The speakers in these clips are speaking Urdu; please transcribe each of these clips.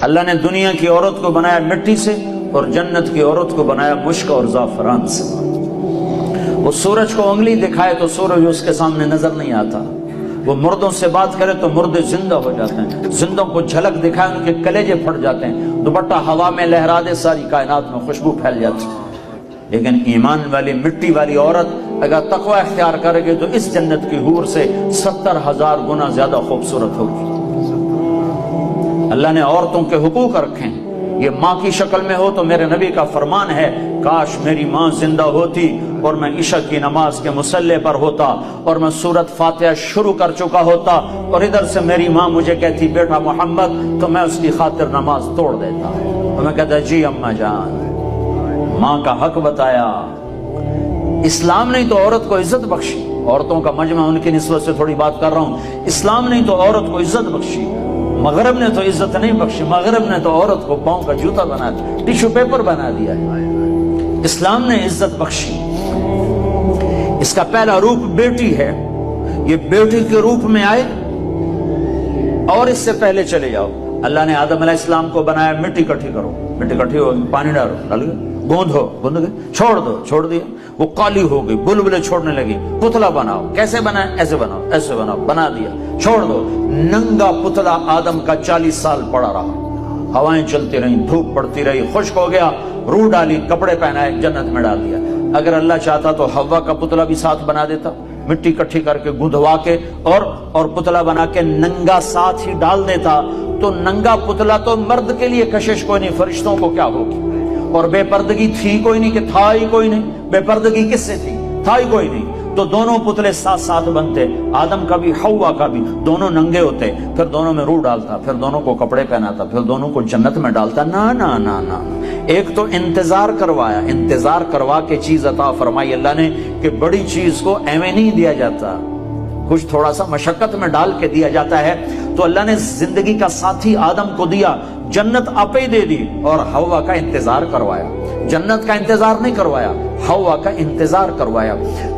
اللہ نے دنیا کی عورت کو بنایا مٹی سے اور جنت کی عورت کو بنایا مشک اور زعفران سے۔ وہ سورج کو انگلی دکھائے تو سورج اس کے سامنے نظر نہیں آتا، وہ مردوں سے بات کرے تو مردے زندہ ہو جاتے ہیں، زندوں کو جھلک دکھائے ان کے کلیجے پھٹ جاتے ہیں، دوپٹہ ہوا میں لہرا دے ساری کائنات میں خوشبو پھیل جاتی ہے۔ لیکن ایمان والی مٹی والی عورت اگر تقوی اختیار کرے گی تو اس جنت کی حور سے 70,000 گنا زیادہ خوبصورت ہوگی۔ اللہ نے عورتوں کے حقوق رکھے ہیں، یہ ماں کی شکل میں ہو تو میرے نبی کا فرمان ہے کاش میری ماں زندہ ہوتی اور میں عشاء کی نماز کے مصلی پر ہوتا اور میں سورۃ فاتحہ شروع کر چکا ہوتا اور ادھر سے میری ماں مجھے کہتی بیٹا محمد، تو میں اس کی خاطر نماز توڑ دیتا اور میں کہتا جی اماں جان۔ ماں کا حق بتایا۔ اسلام نے تو عورت کو عزت بخشی، عورتوں کا مجمع ان کی نسبت سے تھوڑی بات کر رہا ہوں، اسلام نے تو عورت کو عزت بخشی، مغرب نے تو عزت نہیں بخشی، مغرب نے تو عورت کو پاؤں کا جوتا بنا دیا، ٹیشو پیپر بنا دیا ہے۔ اسلام نے عزت بخشی۔ اس کا پہلا روپ بیٹی ہے، یہ بیٹی کے روپ میں آئے اور اس سے پہلے چلے جاؤ۔ اللہ نے آدم علیہ السلام کو بنایا مٹی اکٹھی کرو، مٹی اکٹھی ہو پانی ڈالو، ڈال گئے، گوندھو، گوندھ گئے، چھوڑ دو، چھوڑ دیا، وہ کالی ہو گئی، بلبلے چھوڑنے لگی، پتلا بناؤ، کیسے بنائے؟ ایسے بناؤ، ایسے بناؤ، بنا دیا، چھوڑ دو۔ ننگا پتلا آدم کا 40 سال پڑا رہا، ہوائیں چلتی رہیں، دھوپ پڑتی رہی، خشک ہو گیا، روح ڈالی، کپڑے پہنائے، جنت میں ڈال دیا۔ اگر اللہ چاہتا تو حوا کا پتلا بھی ساتھ بنا دیتا، مٹی اکٹھی کر کے گندھوا کے اور پتلا بنا کے ننگا ساتھ ہی ڈال دیتا، تو ننگا پتلا تو مرد کے لیے کشش کوئی نہیں، فرشتوں کو کیا ہوگی؟ اور بے پردگی تھی کوئی نہیں کہ تھا ہی کوئی نہیں، بے پردگی کس سے تھی؟ تھا ہی کوئی نہیں، تو دونوں پتلے ساتھ ساتھ بنتے، آدم کا بھی حوا کا بھی، دونوں ننگے ہوتے، پھر دونوں میں روح ڈالتا، پھر دونوں کو کپڑے پہناتا، پھر دونوں کو جنت میں ڈالتا۔ نا نا نا نا، ایک تو انتظار کروایا، انتظار کروا کے چیز عطا فرمائی اللہ نے کہ بڑی چیز کو ایویں نہیں دیا جاتا، کچھ تھوڑا سا مشقت میں ڈال کے دیا جاتا ہے۔ تو اللہ نے زندگی کا ساتھی آدم کو دیا، جنت آپ ہی دے دی، اور حوا کا انتظار کروایا، جنت کا انتظار نہیں کروایا، حوا کا انتظار کروایا۔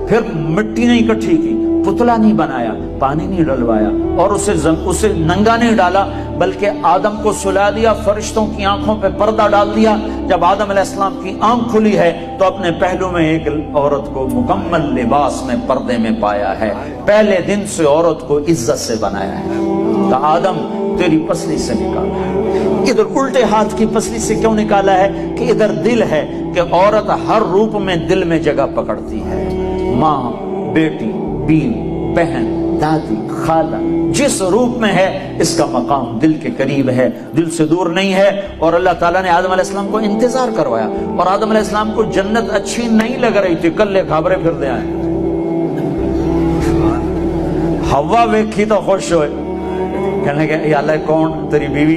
پھر مٹی نہیں اکٹھی کی، پتلا نہیں بنایا، پانی نہیں ڈلوایا، اور اسے ننگا نہیں ڈالا، بلکہ آدم کو سلا دیا، فرشتوں کی آنکھوں پہ پردہ ڈال دیا۔ جب آدم علیہ السلام کی آنکھ کھلی ہے تو اپنے پہلو میں ایک عورت کو مکمل لباس میں پردے میں پایا ہے۔ پہلے دن سے عورت کو عزت سے بنایا ہے، کہ آدم تیری پسلی سے نکالا ہے۔ ادھر الٹے ہاتھ کی پسلی سے کیوں نکالا ہے؟ کہ ادھر دل ہے، کہ عورت ہر روپ میں دل میں جگہ پکڑتی ہے، ماں، بیٹی، بیوی، بہن، دادی، خالہ، جس روپ میں ہے اس کا مقام دل کے قریب ہے، دل سے دور نہیں ہے۔ اور اللہ تعالیٰ نے آدم علیہ السلام کو انتظار کروایا، اور آدم علیہ السلام کو جنت اچھی نہیں لگ رہی تھی، کلے گھابرے پھر دے آئے۔ حوا ویکھی تو خوش ہوئے، کہنے کہ یا اللہ کون تیری بیوی؟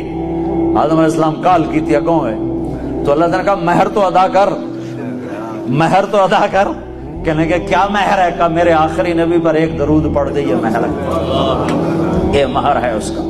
آدم علیہ السلام کال کی تھی کون ہے؟ تو اللہ تعالیٰ نے کہا مہر تو ادا کر، مہر تو ادا کر۔ کہنے کہ کیا مہر ہے؟ کہا میرے آخری نبی پر ایک درود پڑھ دے، یہ مہر ہے، یہ مہر ہے اس کا۔